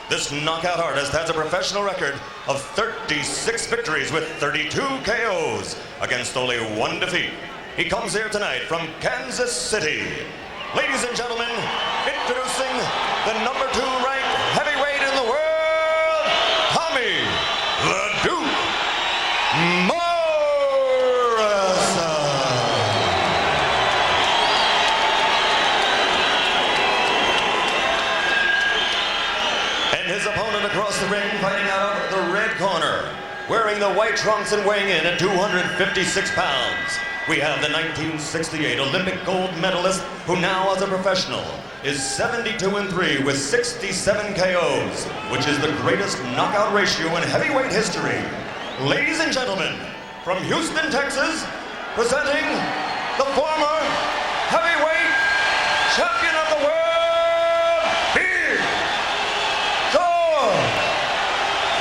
This knockout artist has a professional record of 36 victories with 32 KOs against only 1 defeat. He comes here tonight from Kansas City. Ladies and gentlemen, introducing the number 2 ranked heavyweight in the world, Tommy the Duke Morrison. And his opponent across the ring, fighting out of the red corner, wearing the white trunks and weighing in at 256 pounds. We have the 1968 Olympic gold medalist, who now as a professional is 72-3 with 67 KOs, which is the greatest knockout ratio in heavyweight history. Ladies and gentlemen, from Houston, Texas, presenting the former heavyweight champion of the world, Big George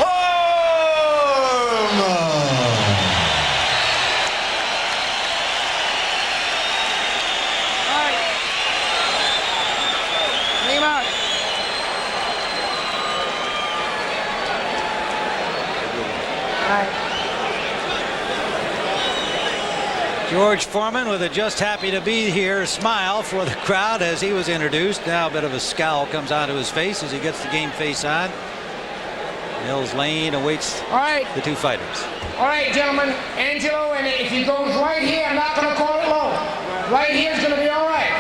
Foreman. George Foreman with a just happy to be here smile for the crowd as he was introduced. Now a bit of a scowl comes onto his face as he gets the game face on. Mills Lane awaits the 2 fighters. All right, gentlemen, Angelo, and if he goes right here, I'm not going to call it low. Right here is going to be all right.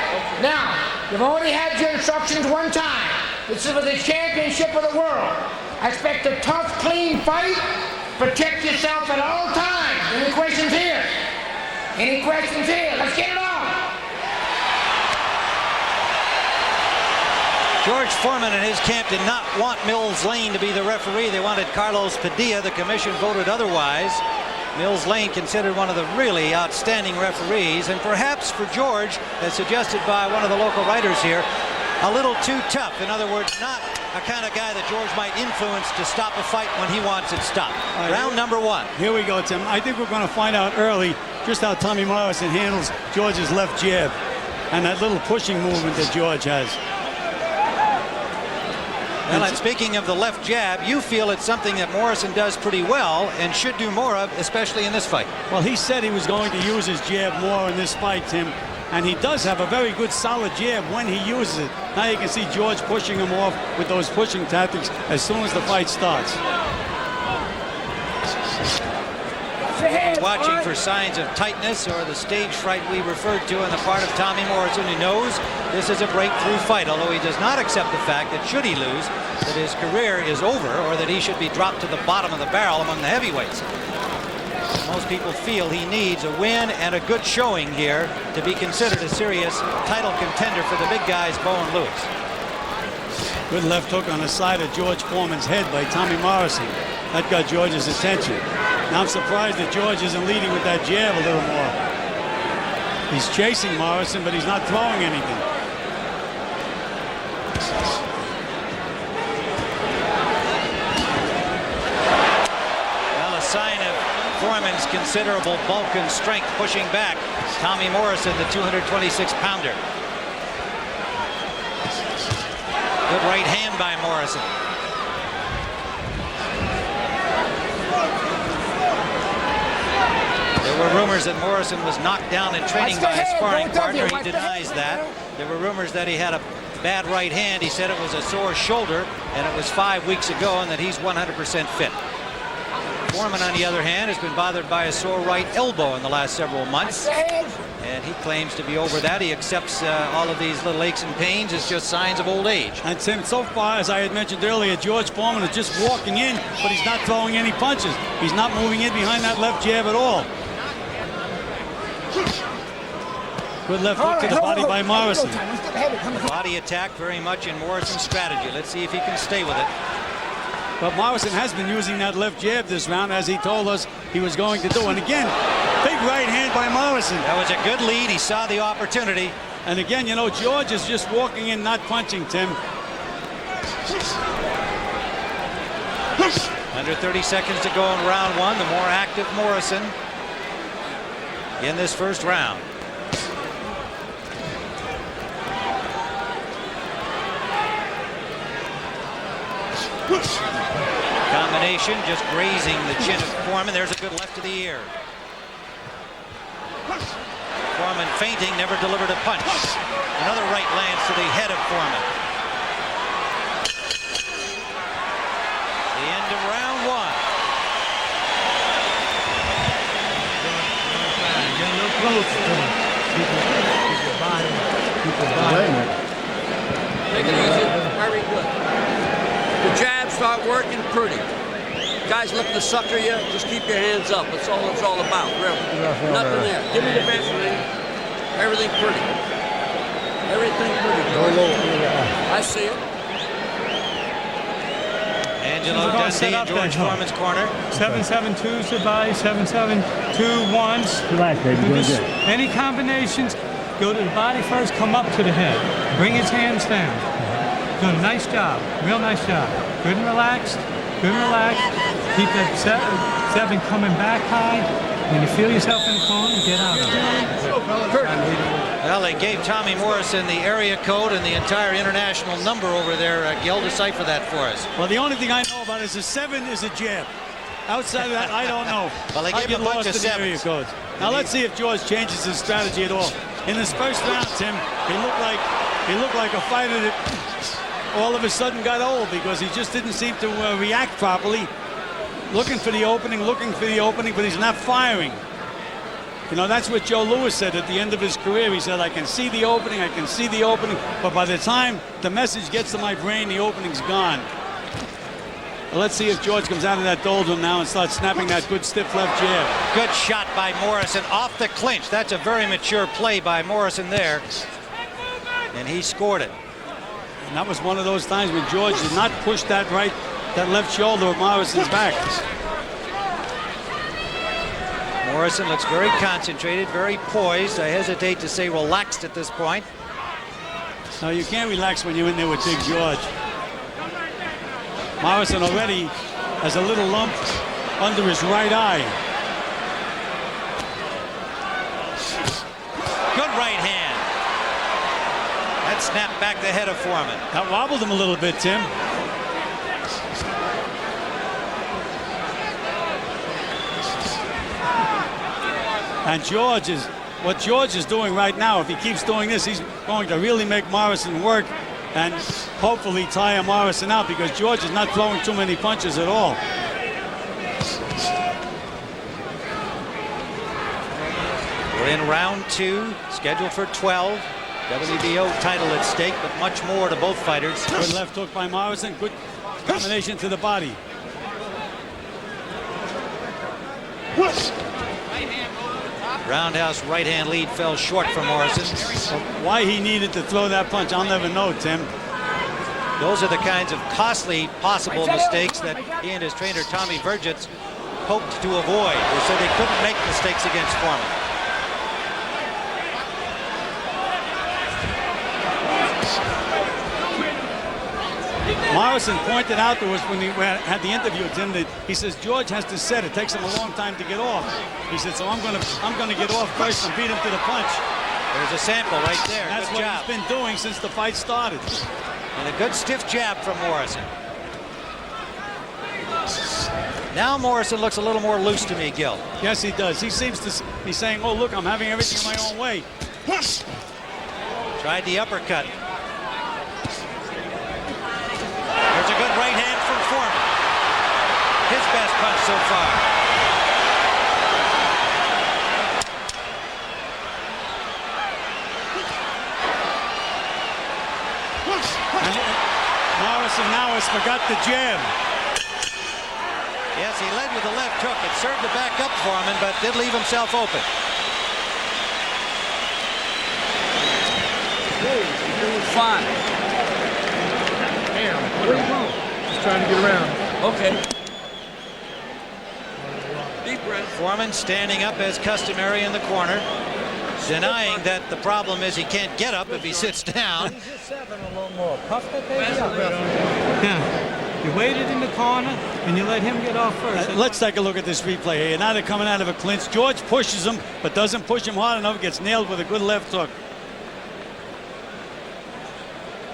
Now, you've already had your instructions 1 time. This is for the championship of the world. I expect a tough, clean fight. Protect yourself at all times. Any questions here? Any questions here? Let's get it on. George Foreman and his camp did not want Mills Lane to be the referee. They wanted Carlos Padilla. The commission voted otherwise. Mills Lane considered one of the really outstanding referees, and perhaps for George, as suggested by one of the local writers here, a little too tough. In other words, not a kind of guy that George might influence to stop a fight when he wants it stopped. Round number 1. Here we go, Tim. I think we're going to find out early just how Tommy Morrison handles George's left jab and that little pushing movement that George has. Well, and speaking of the left jab, you feel it's something that Morrison does pretty well and should do more of, especially in this fight. Well, he said he was going to use his jab more in this fight, Tim. And he does have a very good solid jab when he uses it. Now you can see George pushing him off with those pushing tactics as soon as the fight starts. Watching for signs of tightness or the stage fright we referred to on the part of Tommy Morrison, who knows this is a breakthrough fight, although he does not accept the fact that should he lose, that his career is over or that he should be dropped to the bottom of the barrel among the heavyweights. Most people feel he needs a win and a good showing here to be considered a serious title contender for the big guys, Bo and Lewis. Good left hook on the side of George Foreman's head by Tommy Morrison. That got George's attention. Now I'm surprised that George isn't leading with that jab a little more. He's chasing Morrison, but he's not throwing anything. Well, a sign of Foreman's considerable bulk and strength pushing back Tommy Morrison, the 226-pounder. Good right hand by Morrison. There were rumors that Morrison was knocked down in training by his sparring partner. He denies that. There were rumors that he had a bad right hand. He said it was a sore shoulder, and it was 5 weeks ago, and that he's 100% fit. Foreman, on the other hand, has been bothered by a sore right elbow in the last several months, and he claims to be over that. He accepts all of these little aches and pains as just signs of old age. And Tim, so far, as I had mentioned earlier, George Foreman is just walking in, but he's not throwing any punches. He's not moving in behind that left jab at all. Good left hook to the body by Morrison. The body attack very much in Morrison's strategy. Let's see if he can stay with it. But Morrison has been using that left jab this round, as he told us he was going to do. And again, big right hand by Morrison. That was a good lead. He saw the opportunity. And again, you know, George is just walking in, not punching, Tim. Under 30 seconds to go in round 1. The more active Morrison in this first round. Combination just grazing the chin of Foreman. There's a good left to the ear. Foreman feinting, never delivered a punch. Another right lands to the head of Foreman. The end of round one. Get a little close to him. Keep your body. Take it easy. Very good. The jabs start working pretty. Guys looking to sucker you, just keep your hands up. That's all it's all about, really. Nothing there. Give me the best ring. Everything pretty. Everything pretty. I see it. Angelo Dundee in George Foreman's corner. 7-7-2s to body, 7-7-2-1s. Relax, baby. Doing good. Any combinations, go to the body first, come up to the head. Bring his hands down. Doing a nice job, real nice job. Good and relaxed, good and relaxed. Keep that seven coming back high. When you feel yourself in the corner, get out of it. Well, they gave Tommy Morrison the area code and the entire international number over there. Gil, decipher that for us. Well, the only thing I know about is a 7 is a jab. Outside of that, I don't know. Well, they gave him a bunch of 7s. Now let's see if George changes his strategy at all. In this first round, Tim, he looked like a fighter that all of a sudden got old because he just didn't seem to react properly. Looking for the opening, but he's not firing. You know, that's what Joe Louis said at the end of his career. He said, I can see the opening, but by the time the message gets to my brain, the opening's gone. Well, let's see if George comes out of that doldrum now and starts snapping that good stiff left jab. Good shot by Morrison off the clinch. That's a very mature play by Morrison there. And he scored it. And that was one of those times when George did not push that left shoulder of Morrison's back. Morrison looks very concentrated, very poised. I hesitate to say relaxed at this point. No, you can't relax when you're in there with Big George. Morrison already has a little lump under his right eye. Good right hand. That snapped back the head of Foreman. That wobbled him a little bit, Tim. And what George is doing right now, if he keeps doing this, he's going to really make Morrison work and hopefully tire Morrison out because George is not throwing too many punches at all. We're in round 2, scheduled for 12. WBO title at stake, but much more to both fighters. Good left hook by Morrison, good combination to the body. Roundhouse right hand lead fell short for Morrison. Why he needed to throw that punch, I'll never know, Tim. Those are the kinds of costly possible mistakes that he and his trainer Tommy Vergitz hoped to avoid. They said they couldn't make mistakes against Foreman. Morrison pointed out to us when we had the interview with him that he says George has to set. It takes him a long time to get off. He said, so I'm going to get off first and beat him to the punch. There's a sample right there. That's what he's been doing since the fight started. And a good stiff jab from Morrison. Now Morrison looks a little more loose to me, Gil. Yes, he does. He seems to be saying, oh, look, I'm having everything my own way. Tried the uppercut. There's a good right hand from Foreman. His best punch so far. Morrison now has forgot the jab. Yes, he led with the left hook. It served to back up Foreman, but did leave himself open. He's doing fine. Damn, just trying to get around. Okay. Deep breath. Foreman standing up as customary in the corner, denying that the problem is he can't get up if he sits down. Yeah, you waited in the corner and you let him get off first. Let's take a look at this replay here. Now they're coming out of a clinch. George pushes him, but doesn't push him hard enough. Gets nailed with a good left hook.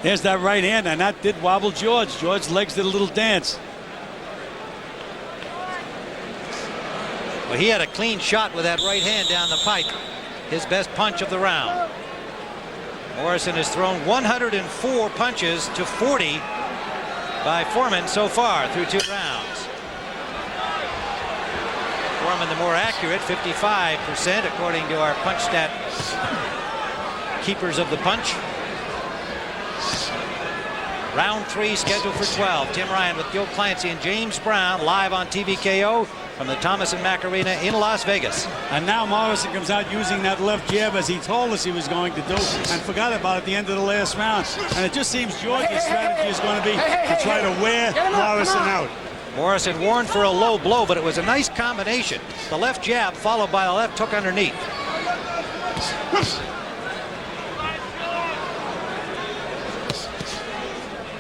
There's that right hand, and that did wobble George. George's legs did a little dance. Well, he had a clean shot with that right hand down the pipe. His best punch of the round. Morrison has thrown 104 punches to 40 by Foreman so far through 2 rounds. Foreman the more accurate, 55% according to our punch stat keepers of the punch. Round 3 scheduled for 12. Tim Ryan with Gil Clancy and James Brown live on TVKO from the Thomas and Mack Arena in Las Vegas. And now Morrison comes out using that left jab as he told us he was going to do, and forgot about it at the end of the last round. And it just seems George's strategy is going to be to try to wear Morrison out. Morrison warned for a low blow, but it was a nice combination. The left jab followed by a left hook underneath.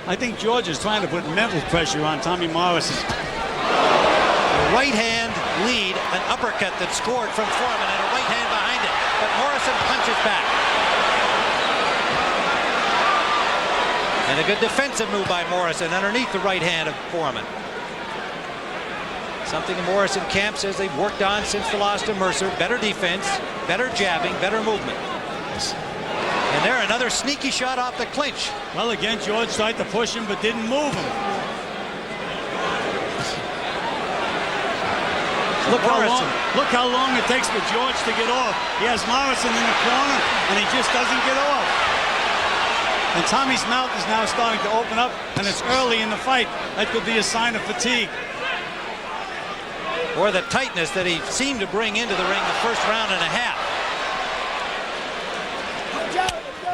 I think George is trying to put mental pressure on Tommy Morrison. A right hand lead, an uppercut that scored from Foreman, and a right hand behind it. But Morrison punches back. And a good defensive move by Morrison underneath the right hand of Foreman. Something the Morrison camp says they've worked on since the loss to Mercer. Better defense, better jabbing, better movement. And there, another sneaky shot off the clinch. Well, again, George tried to push him but didn't move him. Look how long it takes for George to get off. He has Morrison in the corner, and he just doesn't get off. And Tommy's mouth is now starting to open up, and it's early in the fight. That could be a sign of fatigue. Or the tightness that he seemed to bring into the ring the first round and a half.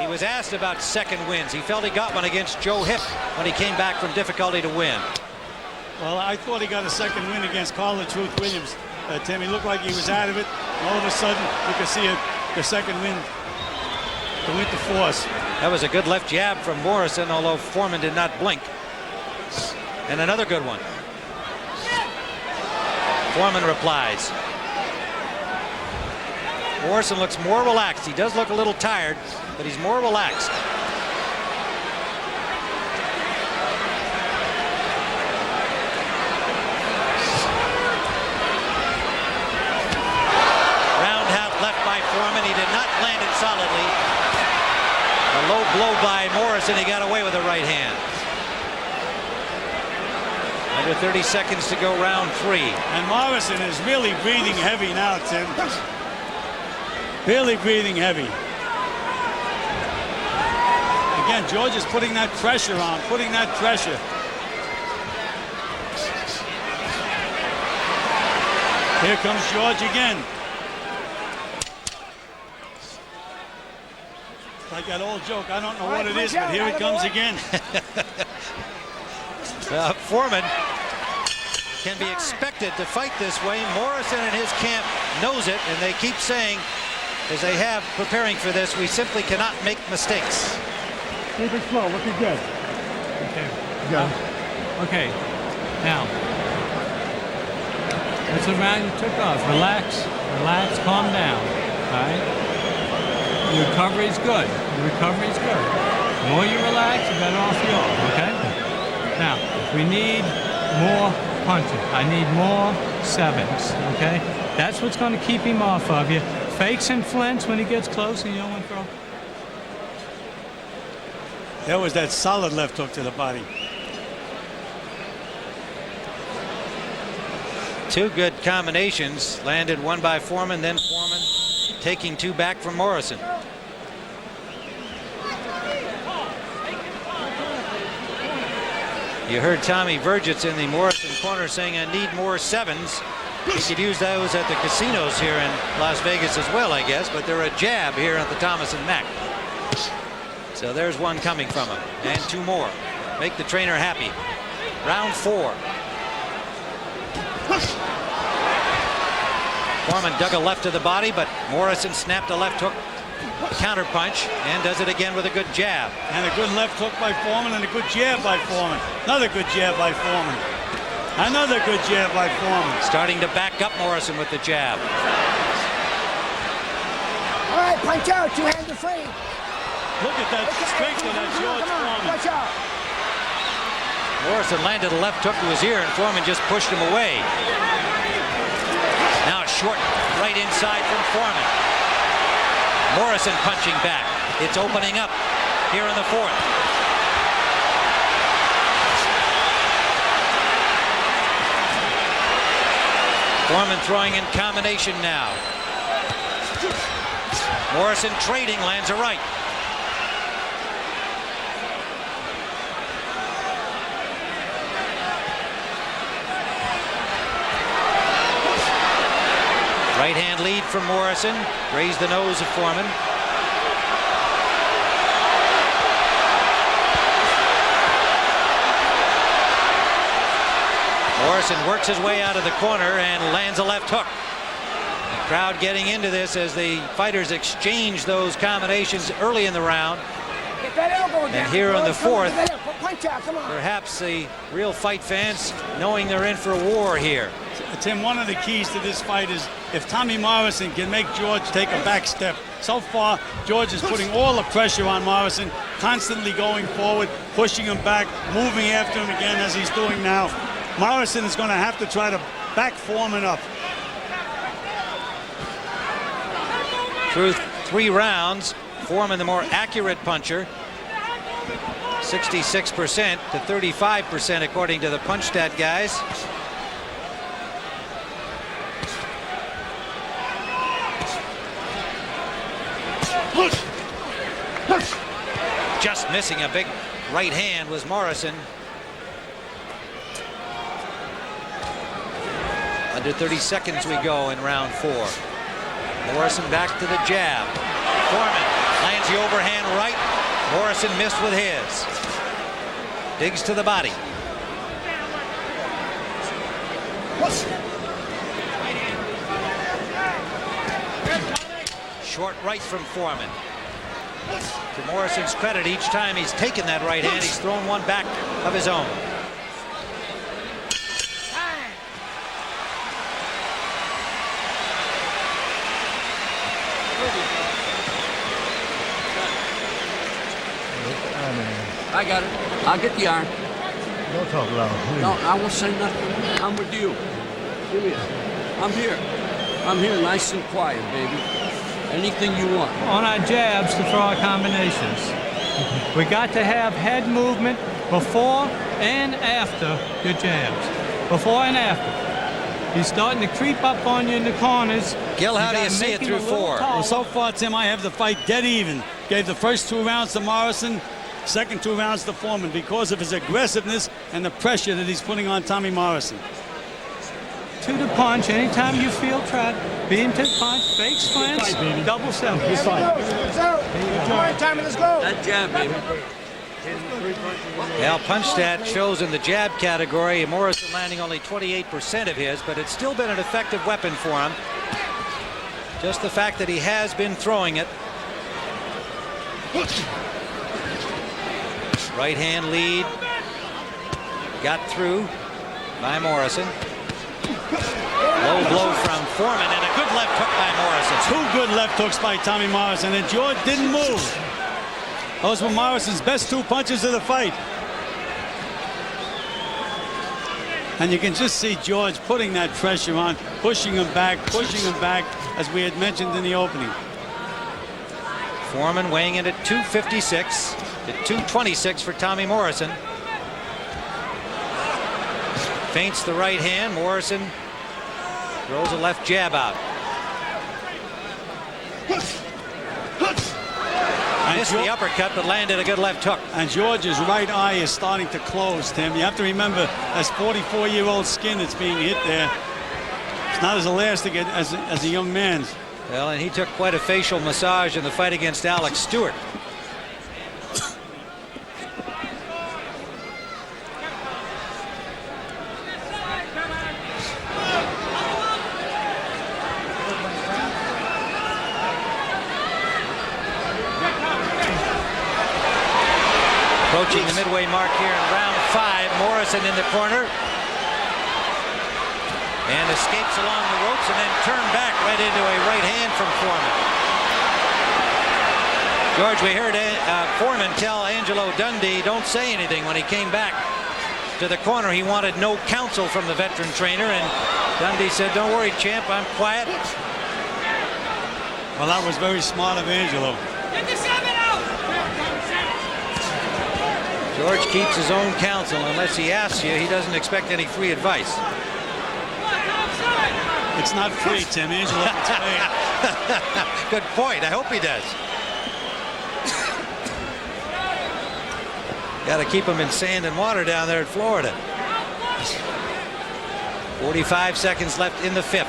He was asked about second wins. He felt he got one against Joe Hip when he came back from difficulty to win. Well, I thought he got a second win against Carl the Truth Williams. Tim, he looked like he was out of it. And all of a sudden, you could see the second win to with the force. That was a good left jab from Morrison, although Foreman did not blink. And another good one. Foreman replies. Morrison looks more relaxed. He does look a little tired, but he's more relaxed. Roundhouse left by Foreman. He did not land it solidly. A low blow by Morrison. He got away with the right hand. Under 30 seconds to go, round 3. And Morrison is really breathing heavy now, Tim. Really breathing heavy. Again, George is putting that pressure on, putting that pressure. Here comes George again. Like that old joke, I don't know what it is, but here it comes again. Foreman can be expected to fight this way. Morrison and his camp knows it, and they keep saying, as they have preparing for this, we simply cannot make mistakes. Keep it slow, looking good. Okay. Yeah. Okay. Now, that's the round you took off. Relax, relax, calm down. All right? Your recovery is good. Your recovery is good. The more you relax, the better off you are, okay? Now, we need more punches. I need more 7s, okay? That's what's going to keep him off of you. Fakes and flints when he gets close and you don't want to throw. There was that solid left hook to the body. Two good combinations. Landed one by Foreman, then Foreman taking 2 back from Morrison. You heard Tommy Vergitz in the Morrison corner saying, I need more 7s. He could use those at the casinos here in Las Vegas as well, I guess, but they're a jab here at the Thomas and Mack. So there's one coming from him, and 2 more. Make the trainer happy. Round 4. Foreman dug a left to the body, but Morrison snapped a left hook counter punch and does it again with a good jab. And a good left hook by Foreman and a good jab by Foreman. Another good jab by Foreman. Another good jab by Foreman. Starting to back up Morrison with the jab. All right, punch out. 2 hands are free. Look at that strength of that George Foreman. Watch out. Morrison landed a left hook to his ear, and Foreman just pushed him away. Now a short right inside from Foreman. Morrison punching back. It's opening up here in the fourth. Foreman throwing in combination now. Morrison trading, lands a right. Right hand lead from Morrison. Raised the nose of Foreman. Morrison works his way out of the corner and lands a left hook. The crowd getting into this as the fighters exchange those combinations early in the round. Get that elbow down. And here in the fourth, Punch out, come on. perhaps the real fight fans knowing they're in for a war here. Tim, one of the keys to this fight is if Tommy Morrison can make George take a back step. So far, George is putting all the pressure on Morrison, constantly going forward, pushing him back, moving after him again as he's doing now. Morrison is going to have to try to back Foreman up. Through 3 rounds, Foreman the more accurate puncher. 66% to 35% according to the punch stat guys. Just missing a big right hand was Morrison. Under 30 seconds we go in round 4. Morrison back to the jab. Foreman lands the overhand right. Morrison missed with his. Digs to the body. Short right from Foreman. To Morrison's credit, each time he's taken that right hand, he's thrown one back of his own. I got it. I'll get the iron. Don't talk loud, please. No, I won't say nothing. I'm with you. Give me it. I'm here. I'm here nice and quiet, baby. Anything you want. On our jabs to throw our combinations. We got to have head movement before and after your jabs. Before and after. He's starting to creep up on you in the corners. Gil, how do you see it through 4? Well, so far, Tim, I have the fight dead even. Gave the first 2 rounds to Morrison, second 2 rounds to Foreman because of his aggressiveness and the pressure that he's putting on Tommy Morrison. To the punch, anytime you feel trapped, beat him to the punch, fake slants, double self. He's fine. Time, let's go. That jab, baby. Well, punch stat shows in the jab category, Morrison landing only 28% of his, but it's still been an effective weapon for him. Just the fact that he has been throwing it. Right hand lead. Got through by Morrison. Low blow from Foreman and a good left hook by Morrison. 2 good left hooks by Tommy Morrison, and George didn't move. Those were Morrison's best 2 punches of the fight. And you can just see George putting that pressure on, pushing him back, as we had mentioned in the opening. Foreman weighing in at 256 to 226 for Tommy Morrison. Feints the right hand. Morrison throws a left jab out. Missed the uppercut, but landed a good left hook. And George's right eye is starting to close, Tim. You have to remember, that's 44-year-old skin that's being hit there. It's not as elastic as a young man's. Well, and he took quite a facial massage in the fight against Alex Stewart. Approaching the midway mark here in round 5. Morrison in the corner. And escapes along the ropes and then turned back right into a right hand from Foreman. George, we heard Foreman tell Angelo Dundee don't say anything when he came back to the corner. He wanted no counsel from the veteran trainer, and Dundee said, don't worry, champ, I'm quiet. Well, that was very smart of Angelo. George keeps his own counsel. Unless he asks you, he doesn't expect any free advice. It's not free, Tim. Angelo gets paid. Good point. I hope he does. Got to keep him in sand and water down there in Florida. 45 seconds left in the 5th.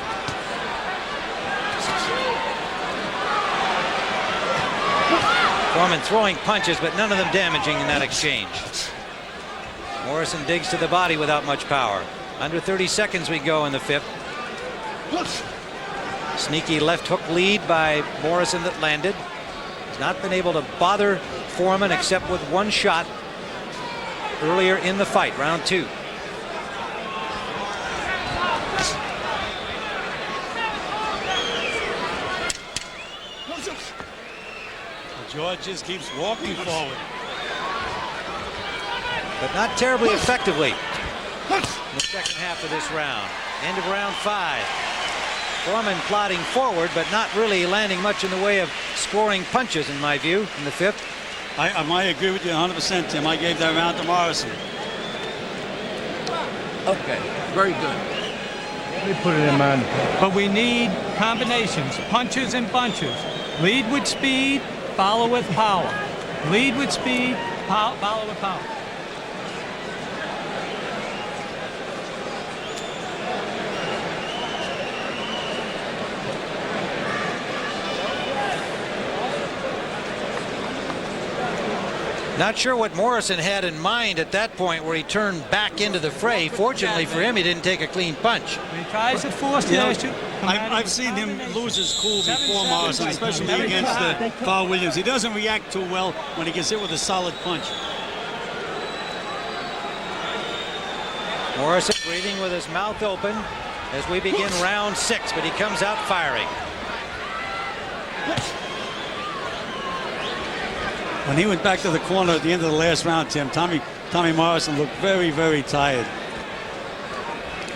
Foreman throwing punches, but none of them damaging in that exchange. Morrison digs to the body without much power. Under 30 seconds we go in the 5th. Sneaky left hook lead by Morrison that landed. He's not been able to bother Foreman except with one shot earlier in the fight, round 2. George just keeps walking forward. But not terribly effectively in the second half of this round. End of round 5. Foreman plodding forward, but not really landing much in the way of scoring punches, in my view, in the 5th. I might agree with you 100%, Tim. I gave that round to Morrison. Okay, very good. Let me put it in mind. But we need combinations, punches and bunches. Lead with speed, follow with power. Lead with speed, follow with power. Not sure what Morrison had in mind at that point where he turned back into the fray. Fortunately for him, he didn't take a clean punch. He tries to force the issue. I've seen him lose his cool before, Morrison, especially against Carl Williams. He doesn't react too well when he gets hit with a solid punch. Morrison breathing with his mouth open as we begin round 6, but he comes out firing. When he went back to the corner at the end of the last round, Tim, Tommy Morrison looked very, very tired.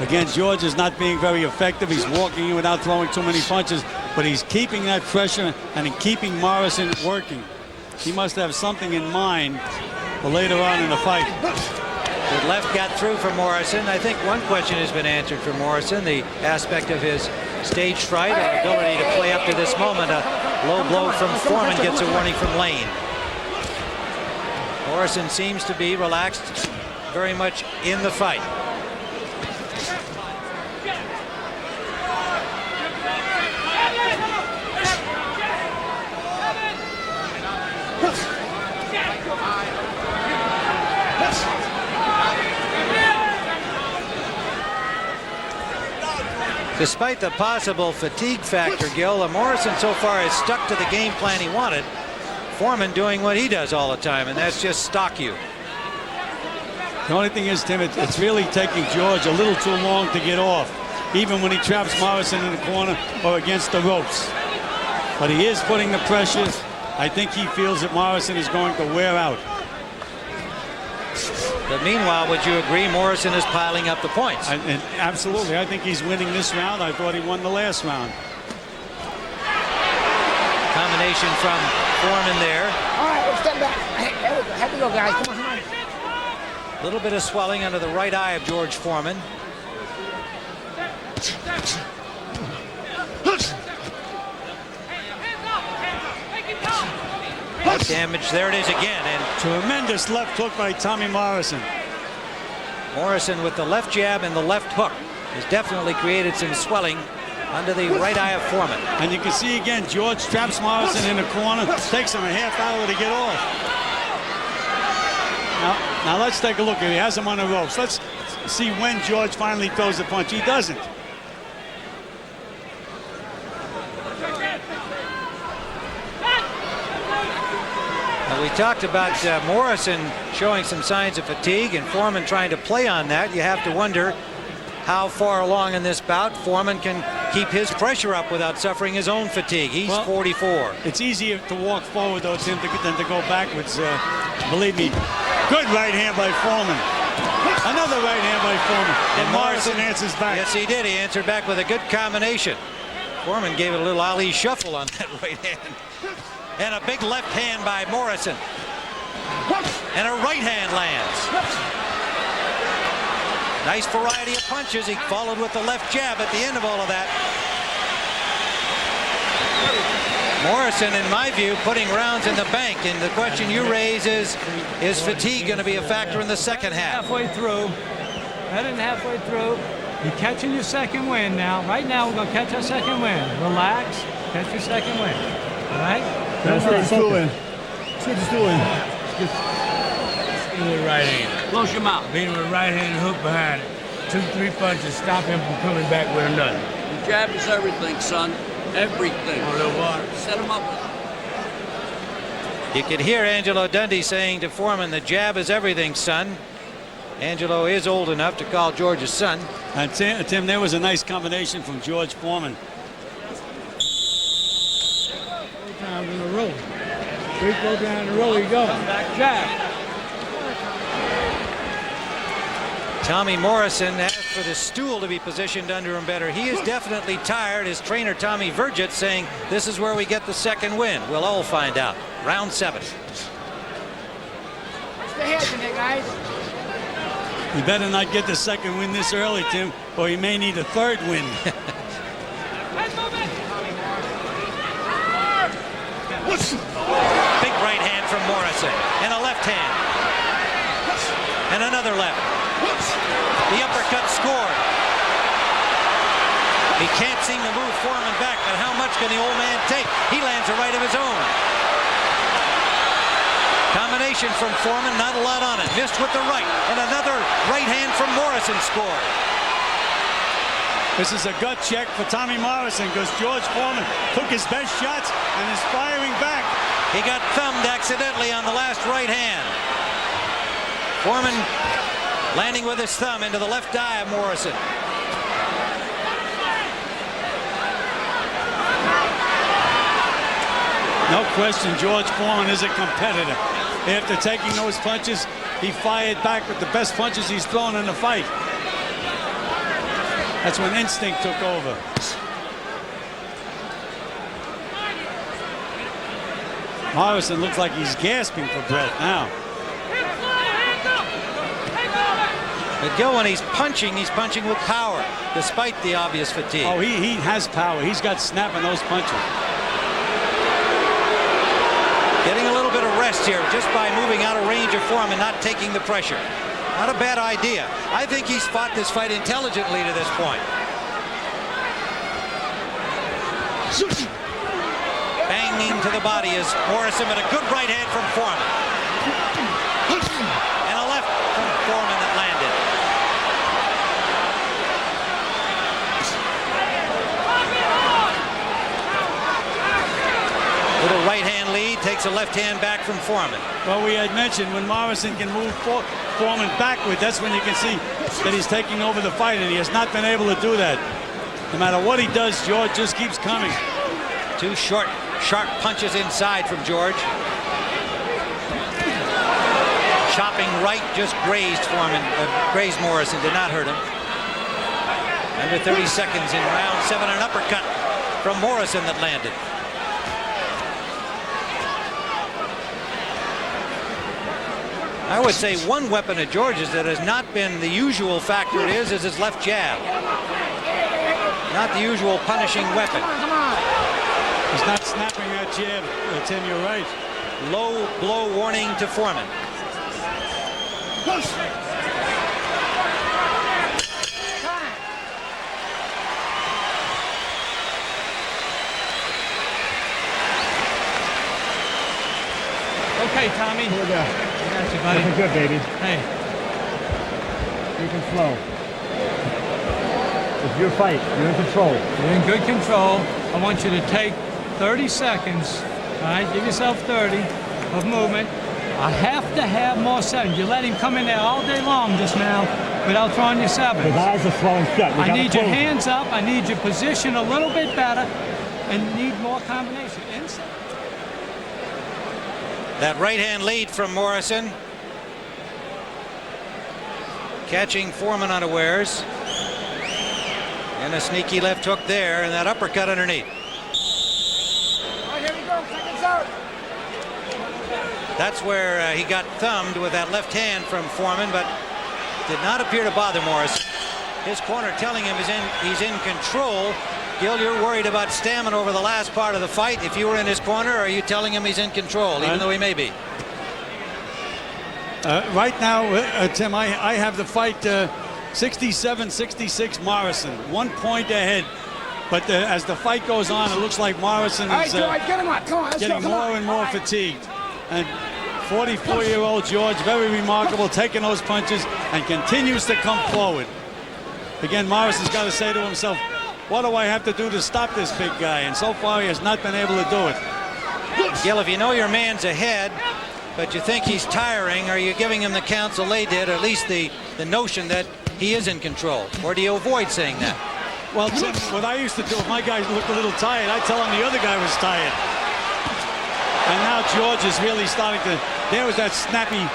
Again, George is not being very effective. He's walking in without throwing too many punches, but he's keeping that pressure and keeping Morrison working. He must have something in mind for later on in the fight. The left got through for Morrison. I think one question has been answered for Morrison, the aspect of his stage fright and ability to play up to this moment. A low blow from Foreman gets a warning from Lane. Morrison seems to be relaxed very much in the fight. Despite the possible fatigue factor, Gil, Morrison so far has stuck to the game plan he wanted. Foreman doing what he does all the time, and that's just stalk you. The only thing is, Tim, it's really taking George a little too long to get off, even when he traps Morrison in the corner or against the ropes. But he is putting the pressure. I think he feels that Morrison is going to wear out. But meanwhile, would you agree Morrison is piling up the points? And absolutely. I think he's winning this round. I thought he won the last round. Combination from Foreman there. All right, let's step back. There we go. Have to go, guys. Come on, come on. A little bit of swelling under the right eye of George Foreman. Damage. There it is again. And tremendous left hook by Tommy Morrison. Morrison with the left jab and the left hook has definitely created some swelling under the right eye of Foreman. And you can see again, George traps Morrison in the corner, takes him a half hour to get off. Now let's take a look. He has him on the ropes. Let's see when George finally throws the punch. He doesn't. We talked about Morrison showing some signs of fatigue and Foreman trying to play on that. You have to wonder how far along in this bout Foreman can keep his pressure up without suffering his own fatigue. He's 44. It's easier to walk forward, though, Tim, than to go backwards. Believe me. Good right hand by Foreman. Another right hand by Foreman. And Morrison answers back. Yes, he did. He answered back with a good combination. Foreman gave it a little Ali shuffle on that right hand. And a big left hand by Morrison. And a right hand lands. Nice variety of punches. He followed with the left jab at the end of all of that. Morrison, in my view, putting rounds in the bank. And the question you raise is fatigue going to be a factor in the second half? Halfway through. Heading halfway through. You're catching your second win now. Right now, we're going to catch our second win. Relax. Catch your second win. All right? That's what you're doing. That's what you're doing. Just with the right hand. Close your mouth. Beat him with right hand and hook behind it. 2-3 punches. Stop him from coming back with another. The jab is everything, son. Everything. A little water. Set him up. You could hear Angelo Dundee saying to Foreman, the jab is everything, son. Angelo is old enough to call George his son. And Tim, there was a nice combination from George Foreman. 3 times in a row. 3-4 times in a row, he goes. Jab. Tommy Morrison asked for the stool to be positioned under him better. He is definitely tired. His trainer, Tommy Vergett, saying this is where we get the second win. We'll all find out. Round 7. Stay heads in there, guys. You better not get the second win this early, Tim, or you may need a third win. Big right hand from Morrison. And a left hand. And another left. The uppercut scored. He can't seem to move Foreman back, but how much can the old man take? He lands a right of his own. Combination from Foreman, not a lot on it. Missed with the right, and another right hand from Morrison scored. This is a gut check for Tommy Morrison because George Foreman took his best shots and is firing back. He got thumbed accidentally on the last right hand. Foreman landing with his thumb into the left eye of Morrison. No question, George Foreman is a competitor. After taking those punches, he fired back with the best punches he's thrown in the fight. That's when instinct took over. Morrison looks like he's gasping for breath now. But Gil, when he's punching with power, despite the obvious fatigue. Oh, he has power. He's got snap in those punches. Getting a little bit of rest here just by moving out of range of Foreman, not taking the pressure. Not a bad idea. I think he's fought this fight intelligently to this point. Banging to the body is Morrison, but a good right hand from Foreman. And a left from Foreman that landed. Little right hand lead, takes a left hand back from Foreman. Well, we had mentioned when Morrison can move Foreman backward, that's when you can see that he's taking over the fight, and he has not been able to do that. No matter what he does, George just keeps coming. 2 short, sharp punches inside from George. Chopping right just grazed Foreman, grazed Morrison, did not hurt him. Under 30 seconds in round 7, an uppercut from Morrison that landed. I would say one weapon of George's that has not been the usual factor it is his left jab. Not the usual punishing weapon. He's not snapping that jab, Tim, you're right. Low blow warning to Foreman. Okay, Tommy. Here we go. Got you, buddy. Looking good, baby. Hey. Keep it slow. It's your fight. You're in control. You're in good control. I want you to take 30 seconds. All right, give yourself 30 of movement. I have to have more seconds. You let him come in there all day long just now. without throwing your sevens. His eyes are swelling shut. I need your hands up. I need your position a little bit better, and need more combination. Inside. That right hand lead from Morrison. Catching Foreman unawares. And a sneaky left hook there, and that uppercut underneath. All right, here we go. Seconds out. That's where he got thumbed with that left hand from Foreman, but did not appear to bother Morris. His corner telling him he's in control. Gil, you're worried about stamina over the last part of the fight. If you were in his corner, are you telling him he's in control, even though he may be? Right now, Tim, I have the fight 67-66 Morrison, 1 point ahead. But as the fight goes on, it looks like Morrison All right, is George, get him up. Come on, let's getting go. Come more on. and more All right. fatigued. And 44-year-old George, very remarkable, taking those punches and continues to come forward. Again, Morrison's got to say to himself, what do I have to do to stop this big guy? And so far, he has not been able to do it. Gil, if you know your man's ahead, but you think he's tiring, are you giving him the counsel they did, or at least the notion that he is in control? Or do you avoid saying that? Well, Tim, what I used to do, if my guy looked a little tired, I'd tell him the other guy was tired. And now George is really starting to, there was that snappy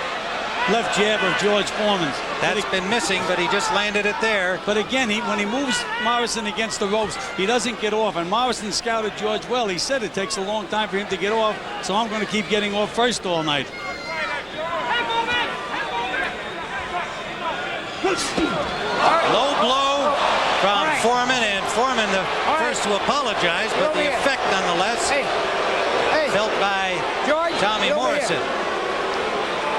left jab of George Foreman's. That's been missing, but he just landed it there. But again, when he moves Morrison against the ropes, he doesn't get off. And Morrison scouted George well. He said it takes a long time for him to get off, so I'm going to keep getting off first all night. Low blow from Foreman, and Foreman the first to apologize, but the effect nonetheless felt by George, Tommy Morrison.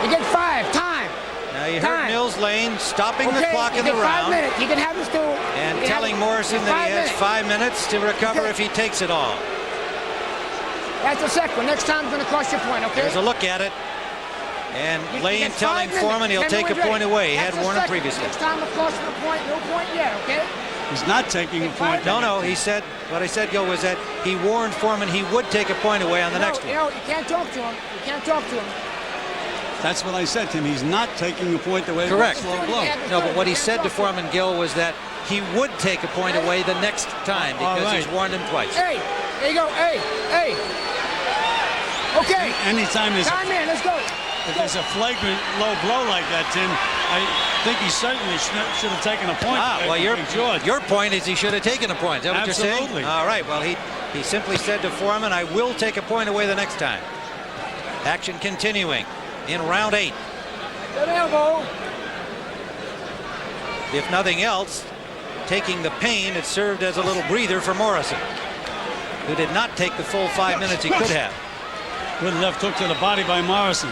You get 5. Time. Now you heard Mills Lane stopping the clock in you the get 5 round minutes. You can have this too. and telling Morrison that he has 5 minutes to recover if he takes it all. That's the second one. Next time it's going to cost you a point, okay? There's a look at it. And You Lane get 5 telling minutes. Foreman he'll 10 take a wins point ready. away. He That's had the warned him second. previously. Next time it'll cost him a point. No point yet, okay? He's not taking a point. No, he said, what I said, Gil, was that he warned Foreman he would take a point away on the next one. You can't talk to him. You can't talk to him. That's what I said to him. He's not taking a point away. Correct. Slow blow. No, but what he said to Foreman, Gil, was that he would take a point away the next time because he's warned him twice. Hey, there you go. Hey. Okay. Anytime there's Time in. Let's go. if there's a flagrant low blow like that, Tim, I think he certainly should have taken a point. Well, George. your point is he should have taken a point. Is that what you're saying? Absolutely. All right. Well, he simply said to Foreman, I will take a point away the next time. Action continuing in round 8. Good elbow. If nothing else, taking the pain, it served as a little breather for Morrison, who did not take the full 5 minutes he could have. Good left hook to the body by Morrison.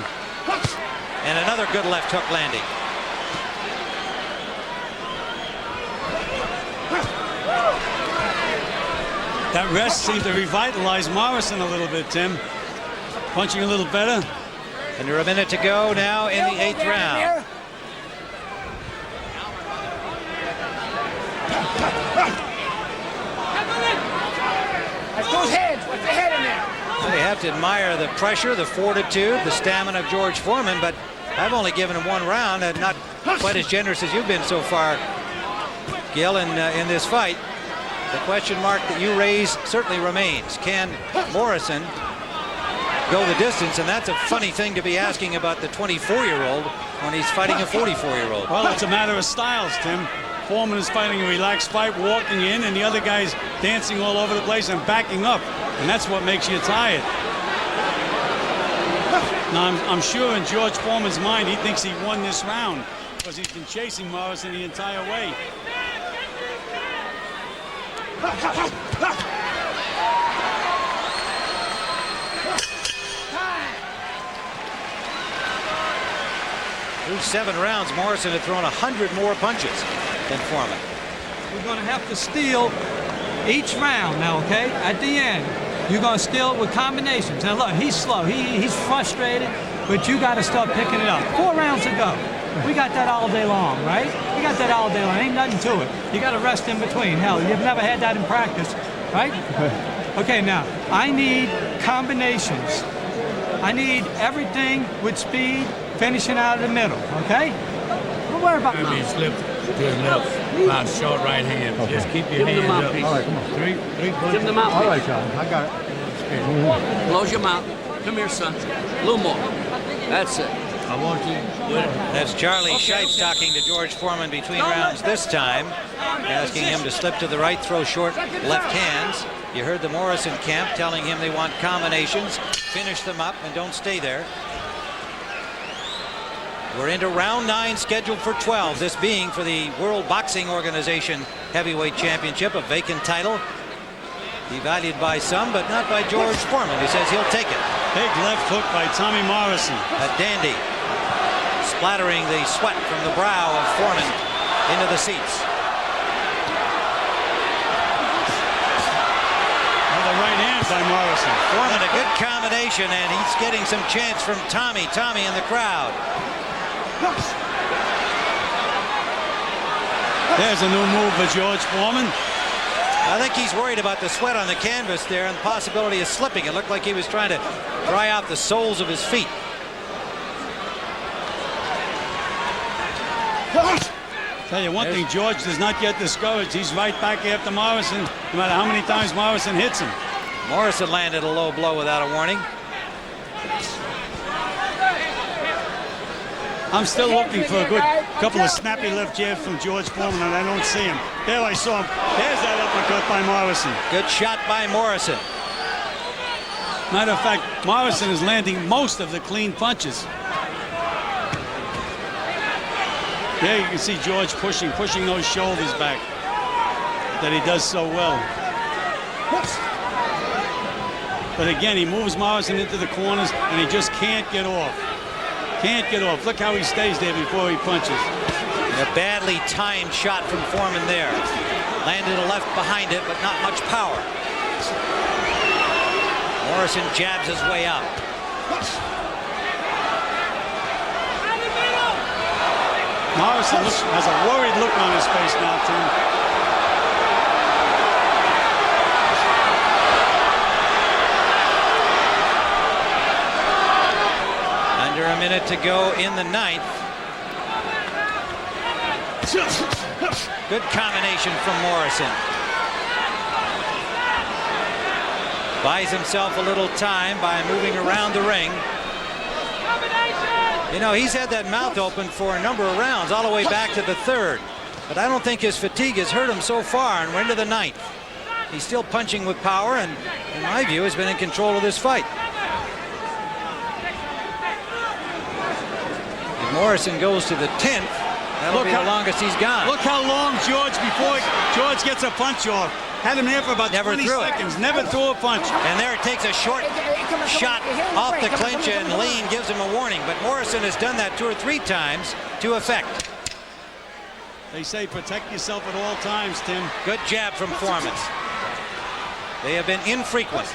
And another good left hook landing. That rest seemed to revitalize Morrison a little bit, Tim. Punching a little better. Under a minute to go now in the 8th round. That's those heads. What's the head in there? They have to admire the pressure, the fortitude, the stamina of George Foreman, but I've only given him 1 round and not quite as generous as you've been so far, Gil, in this fight. The question mark that you raise certainly remains. Can Morrison go the distance? And that's a funny thing to be asking about the 24-year-old when he's fighting a 44-year-old. Well, it's a matter of styles, Tim. Foreman is fighting a relaxed fight, walking in, and the other guy's dancing all over the place and backing up. And that's what makes you tired. Now, I'm sure in George Foreman's mind, he thinks he won this round because he's been chasing Morrison the entire way. Through 7 rounds, Morrison had thrown 100 more punches than Foreman. We're going to have to steal each round now, okay? At the end, you're going to steal it with combinations. Now, look, he's slow. He's frustrated, but you got to start picking it up. 4 rounds to go. We got that all day long, right? We got that all day long. Ain't nothing to it. You got to rest in between. Hell, you've never had that in practice, right? Okay, now, I need combinations. I need everything with speed, finishing out of the middle, okay? Don't worry about Maybe he mount. slipped to his left. About short right hand. Just keep your Give him the hands up. mouthpiece. All right, come on. Three Give punches. him the mouthpiece. All right, Charlie. I got it. Close your mouth. Come here, son. A little more. That's it. I want you. That's Charlie Shipes talking to George Foreman between rounds this time, asking him to slip to the right, throw short left hands. You heard the Morrison camp telling him they want combinations, finish them up, and don't stay there. We're into round 9, scheduled for 12, this being for the World Boxing Organization Heavyweight Championship, a vacant title. Devalued by some, but not by George Foreman, who says he'll take it. Big left hook by Tommy Morrison. A dandy, splattering the sweat from the brow of Foreman into the seats. Another right hand by Morrison. Foreman, a good combination, and he's getting some chants from Tommy. Tommy in the crowd. There's a new move for George Foreman. I think he's worried about the sweat on the canvas there and the possibility of slipping. It looked like he was trying to dry out the soles of his feet. Tell you one thing, George does not get discouraged. He's right back after Morrison, no matter how many times Morrison hits him. Morrison landed a low blow without a warning. I'm still looking for a good couple of snappy left jabs from George Foreman, and I don't see him. There I saw him. There's that uppercut by Morrison. Good shot by Morrison. Matter of fact, Morrison is landing most of the clean punches. There you can see George pushing those shoulders back that he does so well. But again, he moves Morrison into the corners, and he just can't get off. Can't get off. Look how he stays there before he punches. A badly timed shot from Foreman there. Landed a left behind it, but not much power. Morrison jabs his way up. Morrison has a worried look on his face now, Tim. Under a minute to go in the 9th. Good combination from Morrison. Buys himself a little time by moving around the ring. You know, he's had that mouth open for a number of rounds, all the way back to the 3rd. But I don't think his fatigue has hurt him so far, and we're into the 9th. He's still punching with power, and in my view, has been in control of this fight. If Morrison goes to the 10th, that'll be the longest he's gone. Look how long before George gets a punch off. Had him there for about 20 seconds. Never threw a punch. And there it takes a short shot off the clinch, and Lean gives him a warning. But Morrison has done that 2 or 3 times to effect. They say protect yourself at all times, Tim. Good jab from Foreman. They have been infrequent.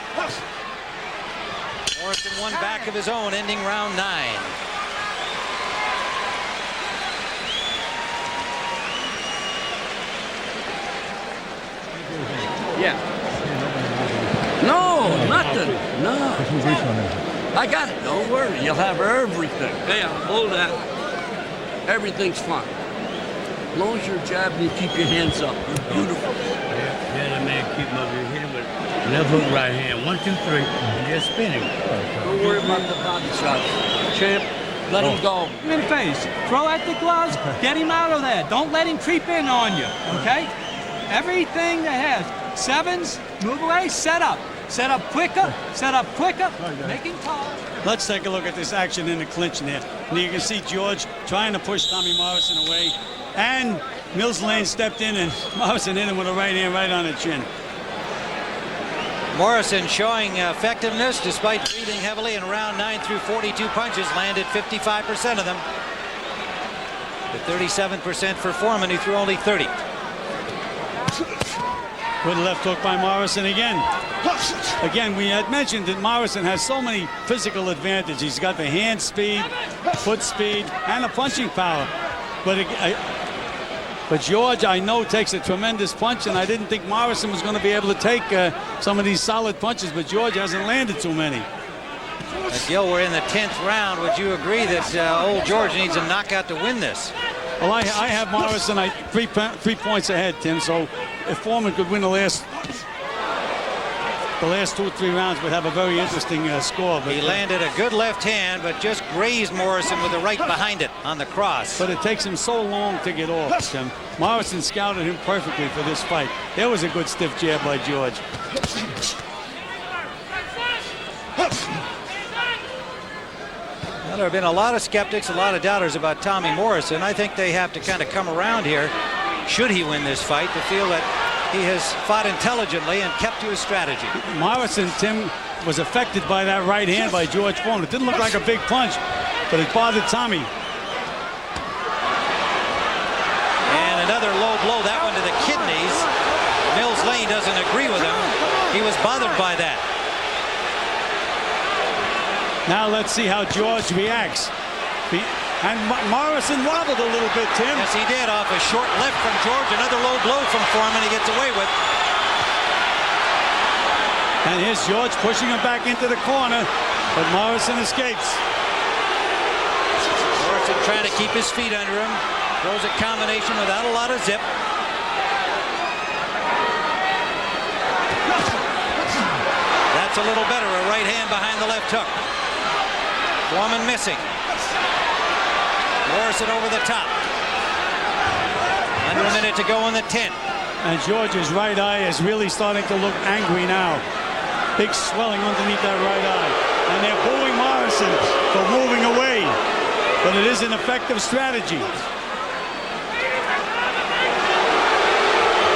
Morrison one back of his own, ending round 9. Yeah. No, nothing. No. I got it. Don't worry. You'll have everything. Yeah, hold that. Everything's fine. As long as you're jabbing, you keep your hands up. You're beautiful. Yeah, that man keep him up here. Hit him with left hook, right hand. 1, 2, 3. And just spin him. Don't worry about the body shots. Champ, let him go. Him in the face. Throw at the gloves. Get him out of there. Don't let him creep in on you. Okay? Everything that has 7s, move away, set up. Set up quicker, make him tall. Let's take a look at this action in the clinch there. And you can see George trying to push Tommy Morrison away. And Mills Lane stepped in, and Morrison hit him with a right hand right on the chin. Morrison showing effectiveness despite breathing heavily in round 9 through 42 punches, landed 55% of them. With 37% for Foreman, who threw only 30. Good left hook by Morrison again. Again, we had mentioned that Morrison has so many physical advantages. He's got the hand speed, foot speed, and the punching power. But George, I know, takes a tremendous punch, and I didn't think Morrison was going to be able to take some of these solid punches, but George hasn't landed too many. Gil, we're in the 10th round. Would you agree that old George needs a knockout to win this? Well, I have Morrison 3 points ahead, Tim. So if Foreman could win the last 2 or 3 rounds, would have a very interesting score. But he landed a good left hand, but just grazed Morrison with the right behind it on the cross. But it takes him so long to get off, Tim. Morrison scouted him perfectly for this fight. There was a good stiff jab by George. Well, there have been a lot of skeptics, a lot of doubters about Tommy Morrison. I think they have to kind of come around here, should he win this fight, to feel that he has fought intelligently and kept to his strategy. Morrison, Tim, was affected by that right hand by George Foreman. It didn't look like a big punch, but it bothered Tommy. And another low blow, that one to the kidneys. Mills Lane doesn't agree with him. He was bothered by that. Now let's see how George reacts. And Morrison wobbled a little bit, Tim. Yes, he did, off a short left from George. Another low blow from Foreman he gets away with. And here's George pushing him back into the corner, but Morrison escapes. Morrison trying to keep his feet under him. Throws a combination without a lot of zip. That's a little better, a right hand behind the left hook. Foreman missing. Morrison over the top. Under a minute to go in the 10th. And George's right eye is really starting to look angry now. Big swelling underneath that right eye. And they're booing Morrison for moving away. But it is an effective strategy.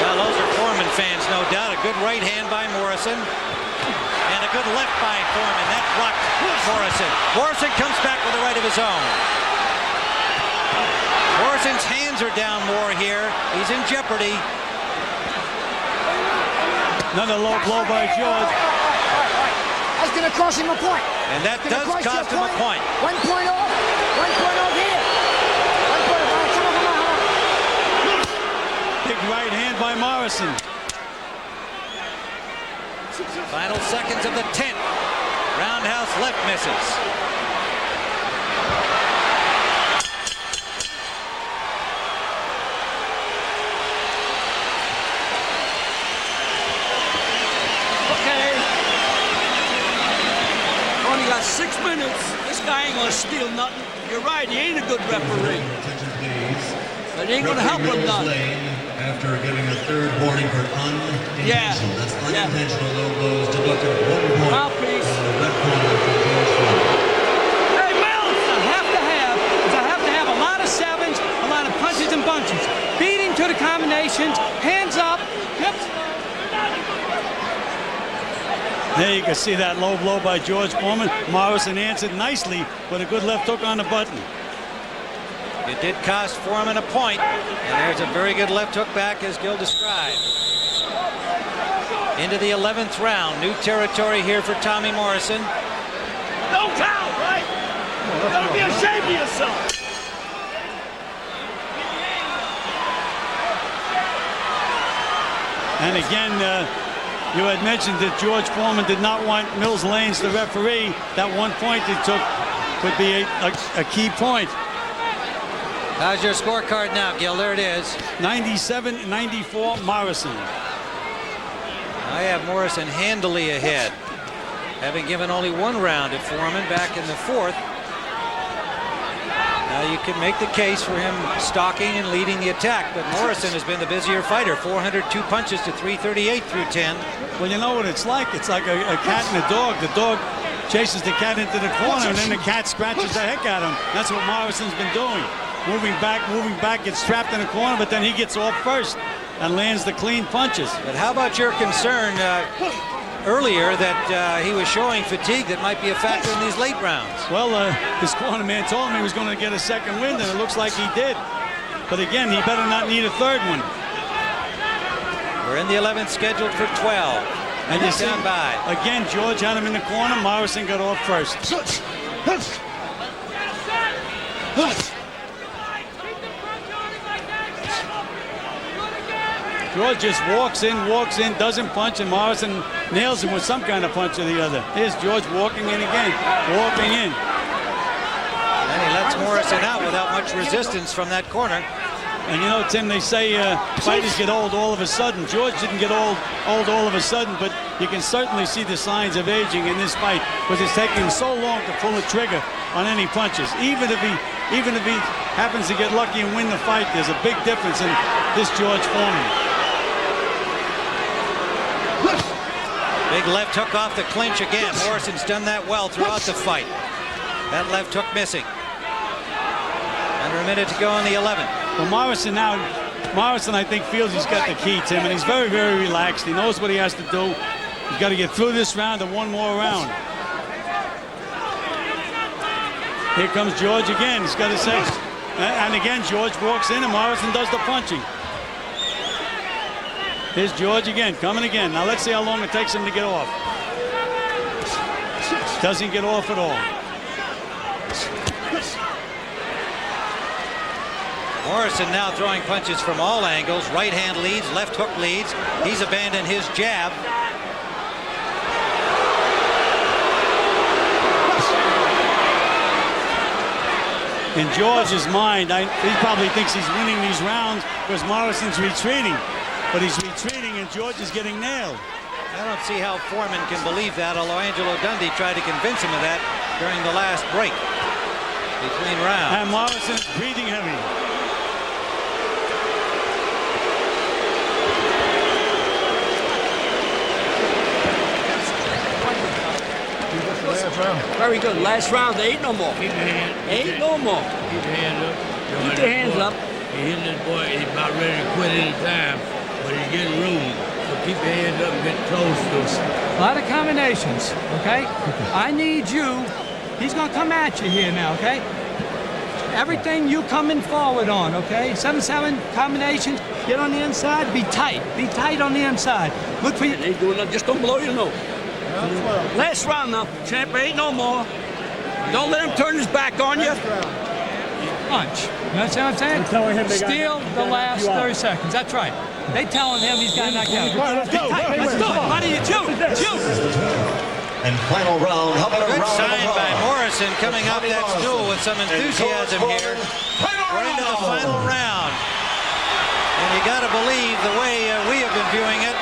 Well, those are Foreman fans, no doubt. A good right hand by Morrison. And a good left by Foreman. That blocked Morrison. Morrison comes back with a right of his own. Morrison's hands are down more here. He's in jeopardy. Another low blow by George. That's going to cost him a point. And that does cost him a point. 1 point off. 1 point off here. 1 point off. Come on. Big right hand by Morrison. Final seconds of the 10th. Roundhouse left misses. Okay. Only got 6 minutes. This guy ain't gonna steal nothing. You're right, he ain't a good referee. But he ain't gonna help him none. After getting a 3rd warning for unintentional. Yeah. That's unintentional low blows deducted 1 point. Mouthpiece. On the red corner for George Foreman. Hey, Mills, I have to have a lot of sevens, a lot of punches and bunches. Beating to the combinations, hands up. Yep. There you can see that low blow by George Foreman. Morrison answered nicely with a good left hook on the button. It did cost Foreman a point, and there's a very good left hook back, as Gil described. Into the 11th round. New territory here for Tommy Morrison. Don't count, right? Don't be ashamed of yourself. And again, you had mentioned that George Foreman did not want Mills Lanes, the referee. That 1 point he took could be a key point. How's your scorecard now, Gil? There it is. 97-94 Morrison. I have Morrison handily ahead, having given only 1 round to Foreman back in the 4th. Now you can make the case for him stalking and leading the attack, but Morrison has been the busier fighter. 402 punches to 338 through 10. Well, you know what it's like? It's like a cat and a dog. The dog chases the cat into the corner, and then the cat scratches the heck out of him. That's what Morrison's been doing. Moving back, gets trapped in the corner, but then he gets off first and lands the clean punches. But how about your concern earlier that he was showing fatigue that might be a factor in these late rounds? Well, his corner man told him he was going to get a second wind, and it looks like he did. But again, he better not need a 3rd one. We're in the 11th, scheduled for 12. And you see, down by. Again, George had him in the corner. Morrison got off first. George just walks in, doesn't punch, and Morrison nails him with some kind of punch or the other. Here's George walking in again, walking in. And he let sends Morrison out without much resistance from that corner. And you know, Tim, they say fighters get old all of a sudden. George didn't get old all of a sudden, but you can certainly see the signs of aging in this fight, because it's taking him so long to pull the trigger on any punches. Even if he happens to get lucky and win the fight, there's a big difference in this George Foreman. Big left hook off the clinch again. Morrison's done that well throughout the fight. That left hook missing. Under a minute to go in the 11th. Well, Morrison, I think, feels he's got the key, Tim, and he's very, very relaxed. He knows what he has to do. He's got to get through this round and one more round. Here comes George again. He's got to say. And again, George walks in and Morrison does the punching. Here's George again, coming again. Now let's see how long it takes him to get off. Doesn't get off at all. Morrison now throwing punches from all angles. Right hand leads, left hook leads. He's abandoned his jab. In George's mind, he probably thinks he's winning these rounds because Morrison's retreating. But he's retreating and George is getting nailed. I don't see how Foreman can believe that, although Angelo Dundee tried to convince him of that during the last break between rounds. And Morrison's breathing heavy. Very good. Last round. There ain't no more. Keep your hand. Ain't no more. Keep your hands up. Keep your hands up. He hitting this boy. He's about ready to quit any time, but he's getting room. So keep your hands up and get close to us. A lot of combinations, okay? I need you. He's going to come at you here now, okay? Everything you coming forward on, okay? 7-7 combinations. Get on the inside. Be tight. Be tight on the inside. Look for you. Ain't doing nothing. Just don't blow your nose. Last round now. Champ, ain't no more. Don't let him turn his back on you. Punch. You understand what I'm saying? Steal the last 30 seconds. That's right. They telling him he's got knocked out. Let's go. Let's go. Buddy, you shoot. And final round. How about a Good round sign of by applause? Morrison coming up that stool with some enthusiasm here. We're into the final round. And you got to believe the way we have been viewing it,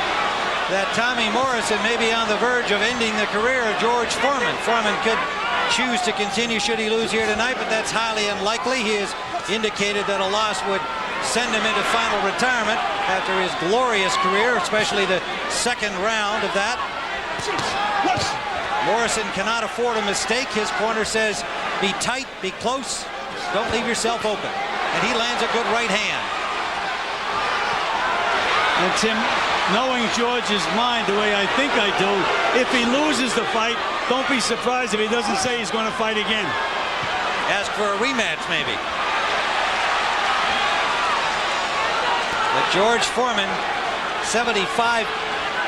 that Tommy Morrison may be on the verge of ending the career of George Foreman. Foreman could choose to continue should he lose here tonight, but that's highly unlikely. He has indicated that a loss would send him into final retirement after his glorious career, especially the second round of that. Morrison cannot afford a mistake. His corner says, be tight, be close, don't leave yourself open. And he lands a good right hand. And Tim, knowing George's mind the way I think I do, if he loses the fight, don't be surprised if he doesn't say he's going to fight again. Ask for a rematch, maybe. But George Foreman, 75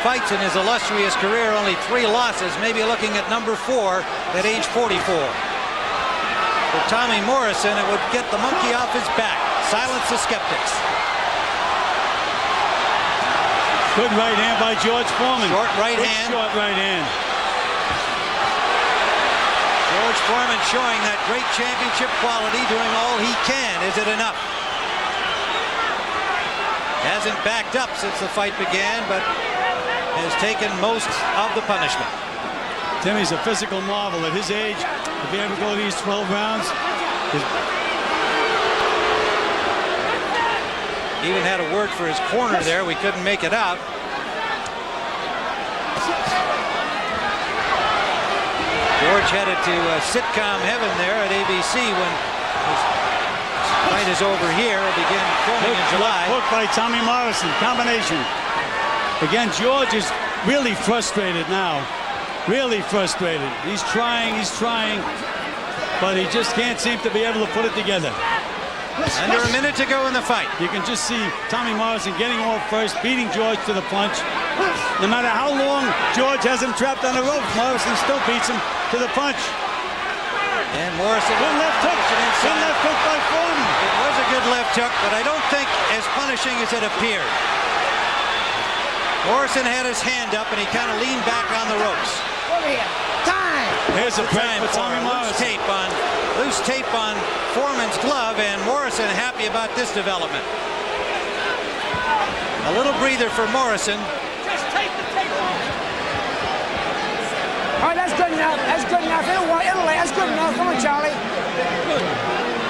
fights in his illustrious career, only 3 losses, maybe looking at number 4 at age 44. For Tommy Morrison, it would get the monkey off his back, silence the skeptics. Good right hand by George Foreman. Short right Good hand. Short right hand. George Foreman showing that great championship quality, doing all he can. Is it enough? Hasn't backed up since the fight began, but has taken most of the punishment. Timmy's a physical marvel at his age. If he ever go these 12 rounds, even had a word for his corner there. We couldn't make it out. George headed to sitcom heaven there at ABC when his fight is over here. It began filming in July. Hook by Tommy Morrison. Combination. Again, George is really frustrated now. Really frustrated. He's trying, but he just can't seem to be able to put it together. Under a minute to go in the fight. You can just see Tommy Morrison getting off first, beating George to the punch. No matter how long George has him trapped on the ropes, Morrison still beats him to the punch. And Morrison. Good left hook. Good left hook by Foreman. It was a good left hook, but I don't think as punishing as it appeared. Morrison had his hand up and he kind of leaned back on the ropes. Over here. Time. Here's a break Time for Tommy Morrison. Morrison. Tape on Loose tape on Foreman's glove, and Morrison happy about this development. A little breather for Morrison. Just take the tape off. All right, that's good enough. That's good enough. That's good enough. Come on, Charlie.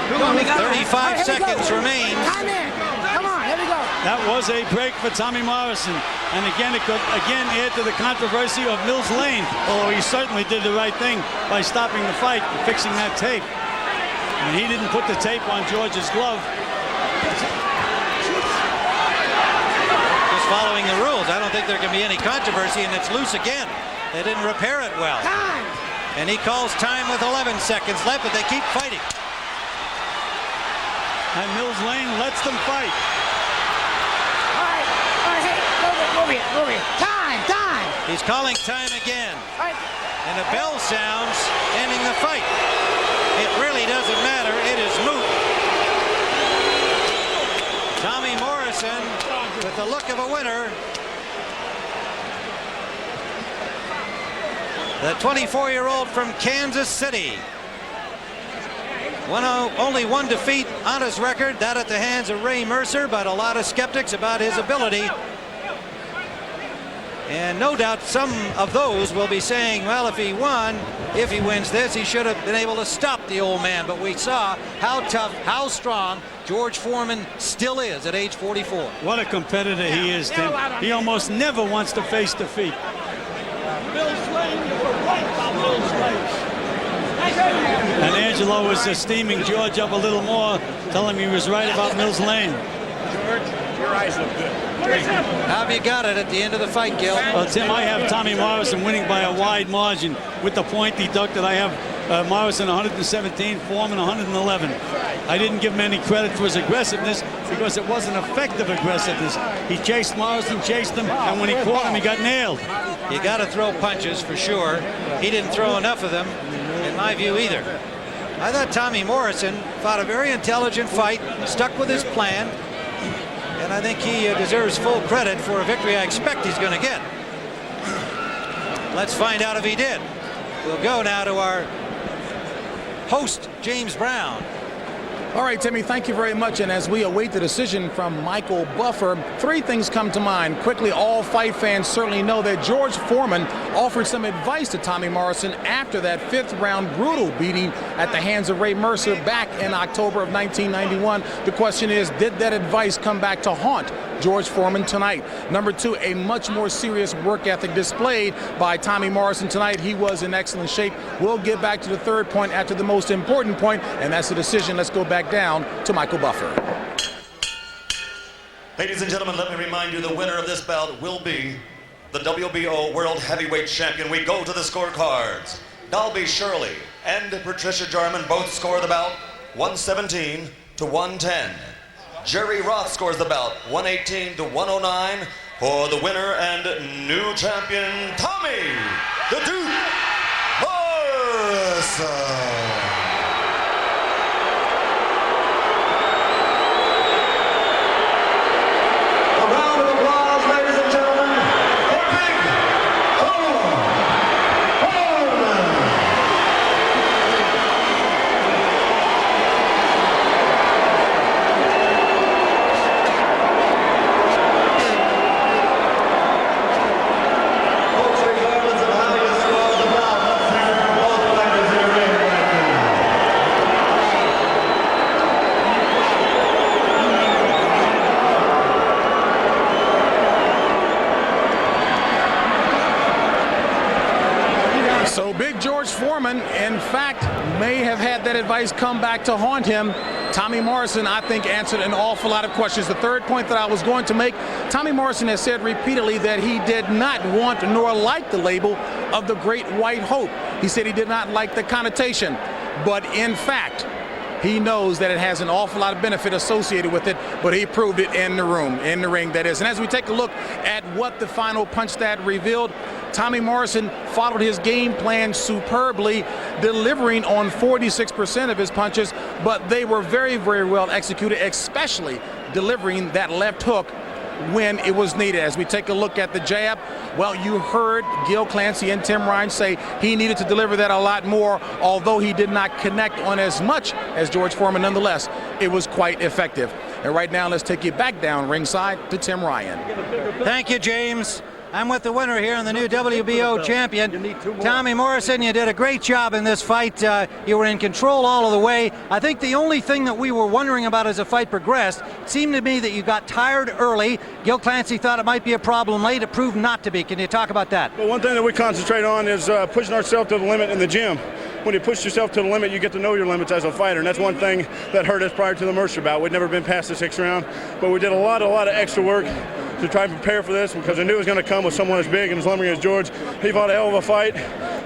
35 seconds remain. Time in. Come on, here we go. That was a break for Tommy Morrison. And again, it could add to the controversy of Mills Lane, although he certainly did the right thing by stopping the fight and fixing that tape. And he didn't put the tape on George's glove. Just following the rules. I don't think there can be any controversy, and it's loose again. They didn't repair it well. Time. And he calls time with 11 seconds left, but they keep fighting. And Mills Lane lets them fight. All right, hey, move it. Time. He's calling time again. All right. And a bell sounds, ending the fight. It really doesn't matter. It is moot. Tommy Morrison with the look of a winner. The 24-year-old from Kansas City. Only one defeat on his record, that at the hands of Ray Mercer, but a lot of skeptics about his ability. And no doubt some of those will be saying, well, if he wins this, he should have been able to stop the old man. But we saw how tough, how strong George Foreman still is at age 44. What a competitor he is, Tim. He almost never wants to face defeat. Mills Lane, you were right about Mills Lane. And Angelo was steaming George up a little more, telling him he was right about Mills Lane. George, your eyes look good. How have you got it at the end of the fight, Gil? Well, Tim, I have Tommy Morrison winning by a wide margin. With the point deducted, I have Morrison 117, Foreman 111. I didn't give him any credit for his aggressiveness because it wasn't effective aggressiveness. He chased Morrison, chased him, and when he caught him, he got nailed. You got to throw punches for sure. He didn't throw enough of them, in my view, either. I thought Tommy Morrison fought a very intelligent fight, stuck with his plan, and I think he deserves full credit for a victory I expect he's going to get. Let's find out if he did. We'll go now to our host, James Brown. All right, Timmy, thank you very much. And as we await the decision from Michael Buffer, three things come to mind. Quickly, all fight fans certainly know that George Foreman offered some advice to Tommy Morrison after that fifth-round brutal beating at the hands of Ray Mercer back in October of 1991. The question is, did that advice come back to haunt George Foreman tonight? Number two, a much more serious work ethic displayed by Tommy Morrison tonight. He was in excellent shape. We'll get back to the third point after the most important point, and that's the decision. Let's go back down to Michael Buffer. Ladies and gentlemen, let me remind you the winner of this bout will be the WBO World Heavyweight Champion. We go to the scorecards. Dalby Shirley and Patricia Jarman both score the bout 117 to 110. Jerry Roth scores the bout 118 to 109 for the winner and new champion, Tommy the Duke Morrison. So big George Foreman, in fact, may have had that advice come back to haunt him. Tommy Morrison, I think, answered an awful lot of questions. The third point that I was going to make, Tommy Morrison has said repeatedly that he did not want nor like the label of the Great White Hope. He said he did not like the connotation, but in fact, he knows that it has an awful lot of benefit associated with it, but he proved it in the ring, that is. And as we take a look at what the final punch stat revealed, Tommy Morrison followed his game plan superbly, delivering on 46% of his punches, but they were very, very well executed, especially delivering that left hook when it was needed. As we take a look at the jab, well, you heard Gil Clancy and Tim Ryan say he needed to deliver that a lot more, although he did not connect on as much as George Foreman. Nonetheless, it was quite effective. And right now, let's take you back down ringside to Tim Ryan. Thank you, James. I'm with the winner here and the new WBO champion, Tommy Morrison. You did a great job in this fight. You were in control all of the way. I think the only thing that we were wondering about as the fight progressed, it seemed to me that you got tired early. Gil Clancy thought it might be a problem late. It proved not to be. Can you talk about that? Well, one thing that we concentrate on is pushing ourselves to the limit in the gym. When you push yourself to the limit, you get to know your limits as a fighter, and that's one thing that hurt us prior to the Mercer bout. We'd never been past the 6th round, but we did a lot of extra work to try and prepare for this, because I knew it was going to come with someone as big and as lumbering as George. He fought a hell of a fight.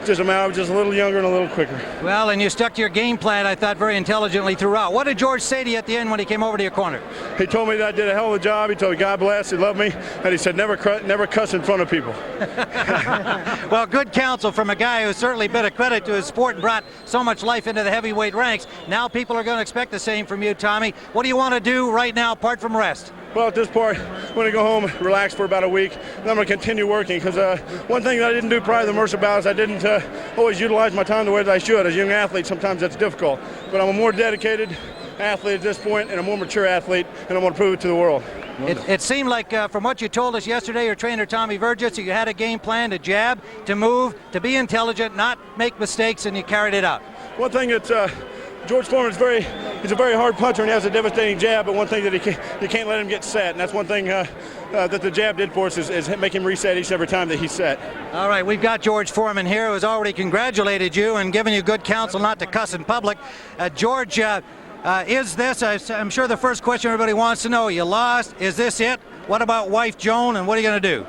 Just a matter of just a little younger and a little quicker. Well, and you stuck to your game plan, I thought, very intelligently throughout. What did George say to you at the end when he came over to your corner? He told me that I did a hell of a job. He told me God bless, he loved me, and he said never cuss in front of people. Well, good counsel from a guy who's certainly been a credit to his sport and brought so much life into the heavyweight ranks. Now people are going to expect the same from you, Tommy. What do you want to do right now apart from rest? Well, at this point, I'm going to go home, relax for about a week, and I'm going to continue working, because one thing that I didn't do prior to the Mercer bout is I didn't always utilize my time the way that I should. As a young athlete, sometimes that's difficult. But I'm a more dedicated athlete at this point, and a more mature athlete, and I'm going to prove it to the world. It seemed like, from what you told us yesterday, your trainer Tommy Vergis, you had a game plan to jab, to move, to be intelligent, not make mistakes, and you carried it out. One thing that George Foreman he's a very hard puncher and he has a devastating jab, but one thing that you can't let him get set, and that's one thing that the jab did for us is make him reset each and every time that he's set. All right, we've got George Foreman here, who has already congratulated you and given you good counsel not to cuss in public. George, is this, I'm sure the first question everybody wants to know, you lost, is this it? What about wife Joan, and what are you going to do?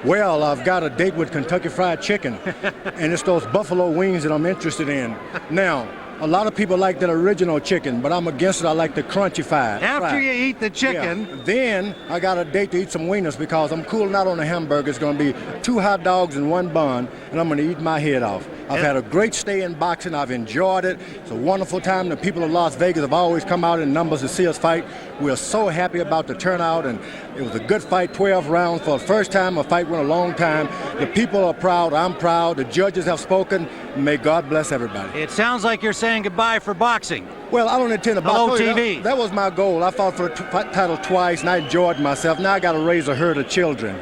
Well, I've got a date with Kentucky Fried Chicken, and it's those buffalo wings that I'm interested in. Now, a lot of people like that original chicken, but I'm against it. I like the crunchy fried. After you eat the chicken. Yeah. Then I got a date to eat some wieners, because I'm cooling out on the hamburger. It's going to be 2 hot dogs and 1 bun, and I'm going to eat my head off. I've had a great stay in boxing. I've enjoyed it. It's a wonderful time. The people of Las Vegas have always come out in numbers to see us fight. We're so happy about the turnout, and it was a good fight, 12 rounds. For the first time, a fight went a long time. The people are proud. I'm proud. The judges have spoken. May God bless everybody. It sounds like you're saying goodbye for boxing. Well, I don't intend to box. Hello, TV. That was my goal. I fought for the title twice, and I enjoyed myself. Now I got to raise a herd of children.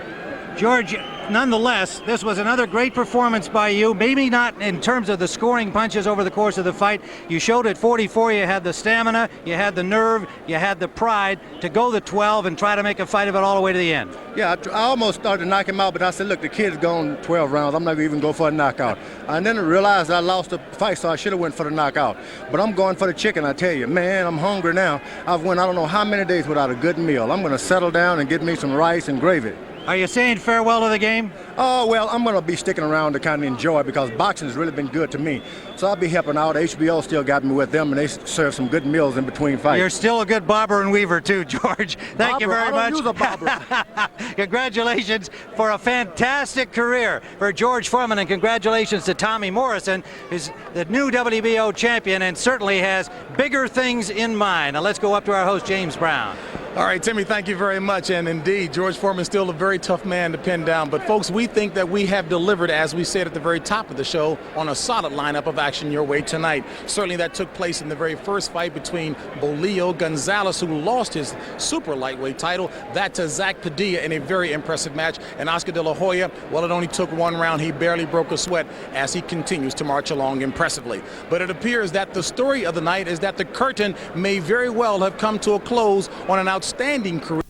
George, nonetheless, this was another great performance by you. Maybe not in terms of the scoring punches over the course of the fight. You showed at 44 you had the stamina, you had the nerve, you had the pride to go the 12 and try to make a fight of it all the way to the end. Yeah, I almost started to knock him out, but I said, look, the kid's gone 12 rounds. I'm not going to even go for a knockout. And then I realized I lost the fight, so I should have went for the knockout. But I'm going for the chicken, I tell you. Man, I'm hungry now. I've went I don't know how many days without a good meal. I'm going to settle down and get me some rice and gravy. Are you saying farewell to the game? Oh, well, I'm going to be sticking around to kind of enjoy it, because boxing has really been good to me. So I'll be helping out. HBO still got me with them, and they serve some good meals in between fights. You're still a good bobber and weaver, too, George. Thank you very much. I don't use a bobber. Congratulations for a fantastic career for George Foreman, and congratulations to Tommy Morrison, who's the new WBO champion and certainly has bigger things in mind. Now let's go up to our host, James Brown. All right, Timmy, thank you very much. And indeed, George Foreman is still a very tough man to pin down. But folks, we think that we have delivered, as we said at the very top of the show, on a solid lineup of action your way tonight. Certainly that took place in the very first fight between Bolillo Gonzalez, who lost his super lightweight title, that to Zach Padilla in a very impressive match. And Oscar De La Hoya, well, it only took 1 round. He barely broke a sweat as he continues to march along impressively. But it appears that the story of the night is that the curtain may very well have come to a close on an outstanding career.